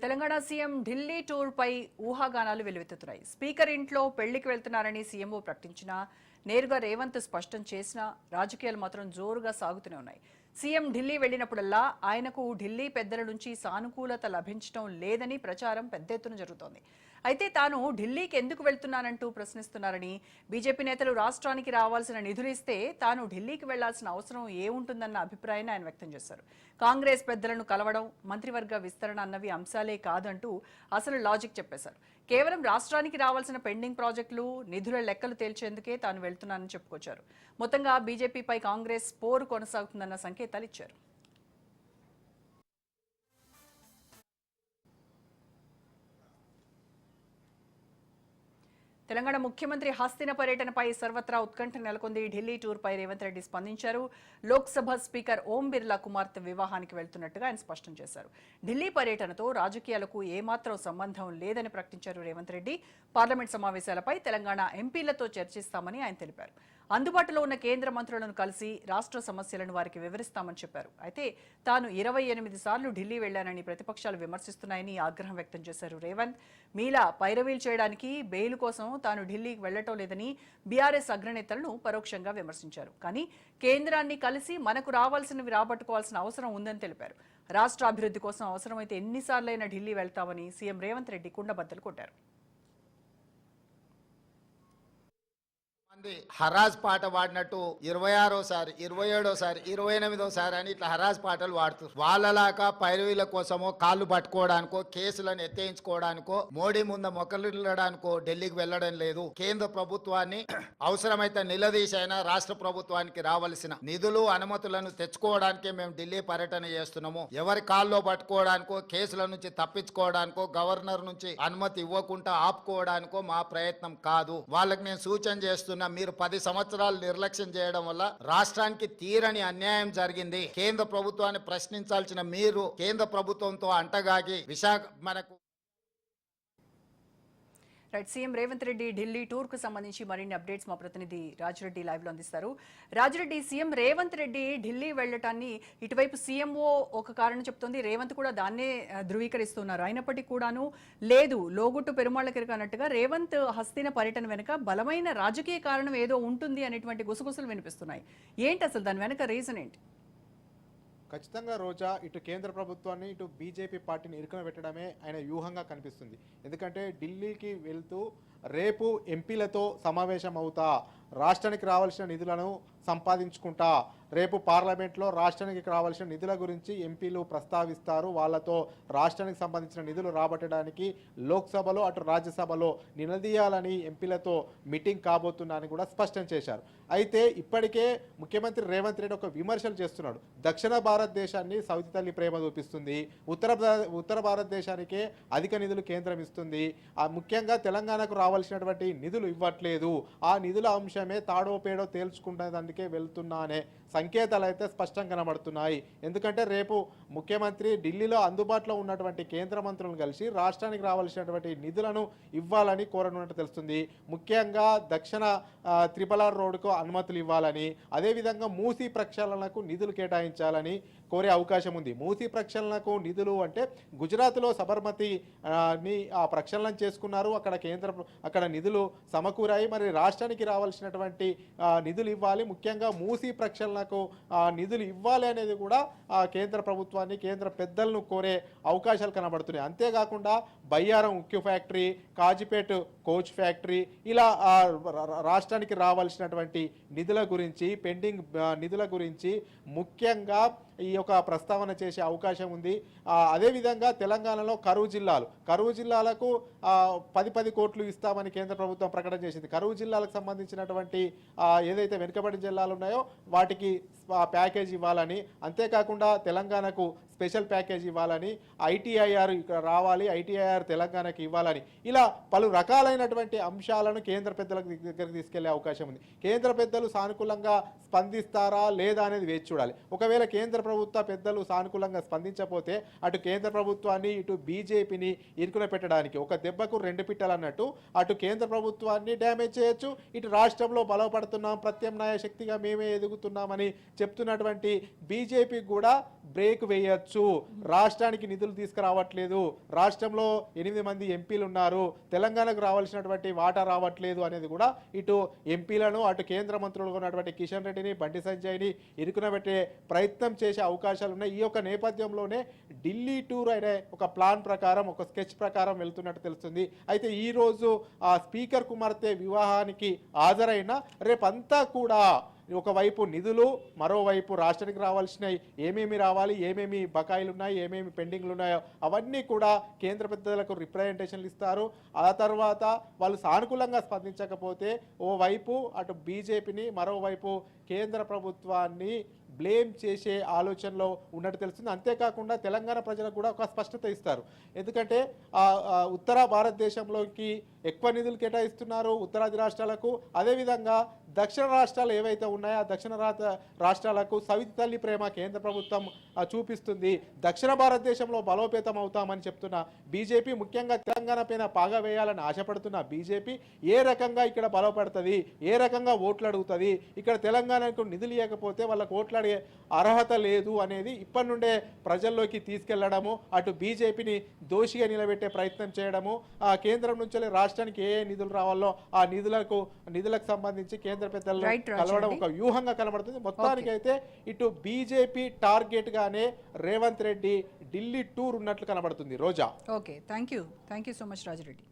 Telangana CM Delhi tour పై ఊహాగానాలు వెలువెత్తుతున్నాయి. Speaker ఇంట్లో పెళ్లికి వెళ్తున్నారని సీఎంఓ ప్రకటించినా, నేరుగా రేవంత్ స్పష్టం చేసినా రాజకీయాలు మాత్రం జోరుగా సాగుతూనే ఉన్నాయి. సీఎం ఢిల్లీ వెళ్లినప్పుడల్లా ఆయనకు ఢిల్లీ పెద్దల నుంచి సానుకూలత లభించడం లేదని ప్రచారం పెద్ద ఎత్తున జరుగుతోంది. అయితే తాను ఢిల్లీకి ఎందుకు వెళ్తున్నానంటూ ప్రశ్నిస్తున్నారని, బీజేపీ నేతలు రాష్ట్రానికి రావాల్సిన నిధులు ఇస్తే తాను ఢిల్లీకి వెళ్లాల్సిన అవసరం ఏముంటుందన్న అభిప్రాయాన్ని ఆయన వ్యక్తం చేశారు. కాంగ్రెస్ పెద్దలను కలవడం, మంత్రివర్గ విస్తరణ అన్నవి అంశాలే కాదంటూ అసలు లాజిక్ చెప్పేశారు. కేవలం రాష్ట్రానికి రావాల్సిన పెండింగ్ ప్రాజెక్టులు, నిధుల లెక్కలు తేల్చేందుకే తాను వెళ్తున్నానని చెప్పుకొచ్చారు. మొత్తంగా బీజేపీపై కాంగ్రెస్ పోరు కొనసాగుతుందన్న సంకేతాలు ఇచ్చారు. తెలంగాణ ముఖ్యమంత్రి హస్తిన పర్యటనపై సర్వత్రా ఉత్కంఠ నెలకొంది. ఢిల్లీ టూర్పై రేవంత్ రెడ్డి స్పందించారు. లోక్సభ స్పీకర్ ఓం బిర్లా కుమార్తె వివాహానికి వెళ్తున్నట్టుగా ఆయన స్పష్టం చేశారు. ఢిల్లీ పర్యటనతో రాజకీయాలకు ఏమాత్రం సంబంధం లేదని ప్రకటించారు రేవంత్ రెడ్డి. పార్లమెంట్ సమావేశాలపై తెలంగాణ ఎంపీలతో చర్చిస్తామని ఆయన తెలిపారు. అందుబాటులో ఉన్న కేంద్ర మంత్రులను కలిసి రాష్ట్ర సమస్యలను వారికి వివరిస్తామని చెప్పారు. అయితే తాను 28 సార్లు ఢిల్లీ వెళ్లానని ప్రతిపక్షాలు విమర్శిస్తున్నాయని ఆగ్రహం వ్యక్తం చేశారు రేవంత్. మీలా పైరవీలు చేయడానికి బెయిల్ కోసం తాను ఢిల్లీకి వెళ్లటం లేదని బీఆర్ఎస్ అగ్రనేతలను పరోక్షంగా విమర్శించారు. కానీ కేంద్రాన్ని కలిసి మనకు రావాల్సినవి రాబట్టుకోవాల్సిన అవసరం ఉందని తెలిపారు. రాష్ట్ర అభివృద్ధి కోసం అవసరమైతే ఎన్నిసార్లైనా ఢిల్లీ వెళ్తామని సీఎం రేవంత్ రెడ్డి కుండబద్దలు కొట్టారు. హరాజ్ పాట పాడినట్టు 26సారి 27సారి 28సారి అని ఇట్లా హరాజ్ పాటలు పాడుతారు. వాళ్ళలాగా పైరవీల కోసమో కాళ్ళు పట్టుకోవడానికో కేసులను ఎత్తేయించుకోవడానికో మోడీ ముందు మొక్కలిల్లడానికో ఢిల్లీకి వెళ్లడం లేదు. కేంద్ర ప్రభుత్వాన్ని అవసరమైతే నిలదీసైనా రాష్ట్ర ప్రభుత్వానికి రావాల్సిన నిధులు అనుమతులను తెచ్చుకోవడానికే మేము ఢిల్లీ పర్యటన చేస్తున్నాము. ఎవరి కాల్లో పట్టుకోవడానికో కేసుల నుంచి తప్పించుకోవడానికో గవర్నర్ నుంచి అనుమతి ఇవ్వకుండా ఆపుకోవడానికో మా ప్రయత్నం కాదు. వాళ్ళకి నేను సూచన చేస్తున్నా, మీరు 10 సంవత్సరాలు నిర్లక్ష్యం చేయడం వల్ల రాష్ట్రానికి తీరని అన్యాయం జరిగింది. కేంద్ర ప్రభుత్వాన్ని ప్రశ్నించాల్సిన మీరు కేంద్ర ప్రభుత్వంతో అంటగాగి మనకు సీఎం రేవంత్ రెడ్డి ఢిల్లీ టూర్ కు సంబంధించి మరిన్ని అప్డేట్స్ మా ప్రతినిధి రాజిరెడ్డి లైవ్ లో అందిస్తారు. రాజిరెడ్డి, సీఎం రేవంత్ రెడ్డి ఢిల్లీ వెళ్లటాన్ని ఇటువైపు సీఎంఓ ఒక కారణం చెప్తోంది, రేవంత్ కూడా దాన్నే ధృవీకరిస్తున్నారు. అయినప్పటికీ కూడాను లేదు, లోగుట్టు పెరుమాళ్ళకి అన్నట్టుగా రేవంత్ హస్తిన పర్యటన వెనుక బలమైన రాజకీయ కారణం ఏదో ఉంటుంది అనేటువంటి గుసగుసలు వినిపిస్తున్నాయి. ఏంటి అసలు దాని వెనుక రీజన్ ఏంటి? ఖచ్చితంగా రోజా ఇటు కేంద్ర ప్రభుత్వాన్ని ఇటు బీజేపీ పార్టీని ఇరుకున పెట్టడమే ఆయన వ్యూహంగా కనిపిస్తుంది. ఎందుకంటే ఢిల్లీకి వెళ్తూ రేపు ఎంపీలతో సమావేశం అవుతా, రాష్ట్రానికి రావాల్సిన నిధులను సంపాదించుకుంటా, రేపు పార్లమెంట్లో రాష్ట్రానికి రావాల్సిన నిధుల గురించి ఎంపీలు ప్రస్తావిస్తారు. వాళ్ళతో రాష్ట్రానికి సంబంధించిన నిధులు రాబట్టడానికి లోక్సభలో అటు రాజ్యసభలో నిలదీయాలని ఎంపీలతో మీటింగ్ కాబోతున్నారని కూడా స్పష్టం చేశారు. అయితే ఇప్పటికే ముఖ్యమంత్రి రేవంత్ రెడ్డి ఒక విమర్శలు చేస్తున్నాడు. దక్షిణ భారతదేశాన్ని సౌతి తల్లి ప్రేమ చూపిస్తుంది, ఉత్తర భారతదేశానికే అధిక నిధులు కేంద్రం ఇస్తుంది, ముఖ్యంగా తెలంగాణకు రావాల్సినటువంటి నిధులు ఇవ్వట్లేదు, ఆ నిధుల అంశమే తాడో పేడో తేల్చుకుంటున్నందుకే వెళ్తున్నానే సంకేతాలు అయితే స్పష్టంగా కనబడుతున్నాయి. ఎందుకంటే రేపు ముఖ్యమంత్రి ఢిల్లీలో అందుబాటులో ఉన్నటువంటి కేంద్ర మంత్రులను కలిసి రాష్ట్రానికి రావాల్సినటువంటి నిధులను ఇవ్వాలని కోరనున్నట్టు తెలుస్తుంది. ముఖ్యంగా దక్షిణ త్రిపుల్ రోడ్డుకు అనుమతులు ఇవ్వాలని, అదేవిధంగా మూసీ ప్రక్షాళనకు నిధులు కేటాయించాలని కోరే అవకాశం ఉంది. మూసీ ప్రక్షాళనకు నిధులు అంటే గుజరాత్లో సబర్మతి ఆ ప్రక్షాళన చేసుకున్నారు, అక్కడ నిధులు సమకూరాయి. మరి రాష్ట్రానికి రావాల్సినటువంటి నిధులు ఇవ్వాలి, ముఖ్యంగా మూసీ ప్రక్షాళనకు నిధులు ఇవ్వాలి అనేది కూడా కేంద్ర ప్రభుత్వాన్ని కేంద్ర పెద్దలను కోరే అవకాశాలు కనబడుతున్నాయి. అంతేకాకుండా బయ్యారం ఉక్కు ఫ్యాక్టరీ, కాజిపేట్ కోచ్ ఫ్యాక్టరీ, ఇలా రాష్ట్రానికి రావాల్సినటువంటి నిధుల గురించి, పెండింగ్ నిధుల గురించి ముఖ్యంగా ఈ యొక్క ప్రస్తావన చేసే అవకాశం ఉంది. అదేవిధంగా తెలంగాణలో కరువు జిల్లాలకు 10 కోట్లు ఇస్తామని కేంద్ర ప్రభుత్వం ప్రకటన చేసింది. కరువు జిల్లాలకు సంబంధించినటువంటి ఏదైతే వెనుకబడి జిల్లాలు ఉన్నాయో వాటికి ప్యాకేజ్ ఇవ్వాలని, అంతేకాకుండా తెలంగాణకు స్పెషల్ ప్యాకేజ్ ఇవ్వాలని, ఐటీఐఆర్ ఇక్కడ రావాలి, ఐటీఐఆర్ తెలంగాణకి ఇవ్వాలని, ఇలా పలు రకాలైన ముఖ్యమైనటువంటి అంశాలను కేంద్ర పెద్దలకు దగ్గరికి తీసుకెళ్లే అవకాశం ఉంది. కేంద్ర పెద్దలు సానుకూలంగా స్పందిస్తారా లేదా అనేది వేచి చూడాలి. ఒకవేళ కేంద్ర ప్రభుత్వ పెద్దలు సానుకూలంగా స్పందించకపోతే అటు కేంద్ర ప్రభుత్వాన్ని ఇటు బీజేపీని ఇరుకున పెట్టడానికి ఒక దెబ్బకు రెండు పిట్టలు అన్నట్టు అటు కేంద్ర ప్రభుత్వాన్ని డ్యామేజ్ చేయొచ్చు, ఇటు రాష్ట్రంలో బలపడుతున్నాం, ప్రత్యామ్నాయ శక్తిగా మేమే ఎదుగుతున్నామని చెప్తున్నటువంటి బీజేపీకి కూడా బ్రేక్ వేయొచ్చు. రాష్ట్రానికి నిధులు తీసుకురావట్లేదు, రాష్ట్రంలో 8 మంది ఎంపీలు ఉన్నారు, తెలంగాణకు రావాల్సినటువంటి వాటా రావట్లేదు అనేది కూడా ఇటు ఎంపీలను అటు కేంద్ర మంత్రులుగా ఉన్నటువంటి కిషన్ రెడ్డిని బండి సంజయ్ని ఇరుకున పెట్టే ప్రయత్నం చేసే అవకాశాలు ఉన్నాయి. ఈ యొక్క నేపథ్యంలోనే ఢిల్లీ టూర్ అనే ఒక ప్లాన్ ప్రకారం ఒక స్కెచ్ ప్రకారం వెళ్తున్నట్టు తెలుస్తుంది. అయితే ఈ రోజు ఆ స్పీకర్ కుమార్తె వివాహానికి హాజరైన రేపంతా కూడా ఒకవైపు నిధులు, మరోవైపు రాష్ట్రానికి రావాల్సినవి ఏమేమి రావాలి, ఏమేమి బకాయిలు ఉన్నాయి, ఏమేమి పెండింగ్లు ఉన్నాయో అవన్నీ కూడా కేంద్ర పెద్దలకు రిప్రజెంటేషన్లు ఇస్తారు. ఆ తర్వాత వాళ్ళు సానుకూలంగా స్పందించకపోతే ఓవైపు అటు బీజేపీని, మరోవైపు కేంద్ర ప్రభుత్వాన్ని బ్లేమ్ చేసే ఆలోచనలో ఉన్నట్టు తెలుస్తుంది. అంతేకాకుండా తెలంగాణ ప్రజలకు కూడా ఒక స్పష్టత ఇస్తారు. ఎందుకంటే ఉత్తర భారతదేశంలోకి ఎక్కువ నిధులు కేటాయిస్తున్నారు ఉత్తరాది రాష్ట్రాలకు, అదేవిధంగా దక్షిణ రాష్ట్రాలు ఏవైతే ఉన్నాయో ఆ దక్షిణ రాష్ట్రాలకు సవితి తల్లి ప్రేమ కేంద్ర ప్రభుత్వం చూపిస్తుంది. దక్షిణ భారతదేశంలో బలోపేతం అవుతామని చెప్తున్న బీజేపీ, ముఖ్యంగా తెలంగాణ పైన పాగా వేయాలని ఆశపడుతున్న బీజేపీ ఏ రకంగా ఇక్కడ బలపడుతుంది, ఏ రకంగా ఓట్లు అడుగుతుంది, ఇక్కడ తెలంగాణకు నిధులు ఇవ్వకపోతే వాళ్ళకు ఓట్లాడే అర్హత లేదు అనేది ఇప్పటి నుండే ప్రజల్లోకి తీసుకెళ్లడము, అటు బీజేపీని దోషిగా నిలబెట్టే ప్రయత్నం చేయడము, ఆ కేంద్రం నుంచి రాష్ట్రానికి ఏ నిధులు రావాలో ఆ నిధులకు సంబంధించి కేంద్ర పెద్దలు కలవడం ఒక వ్యూహంగా కనబడుతుంది. మొత్తానికైతే ఇటు బీజేపీ టార్గెట్ గానే రేవంత్ రెడ్డి ఢిల్లీ టూర్ ఉన్నట్లు కనబడుతుంది. Roja. Okay, thank you so much Rajireddy.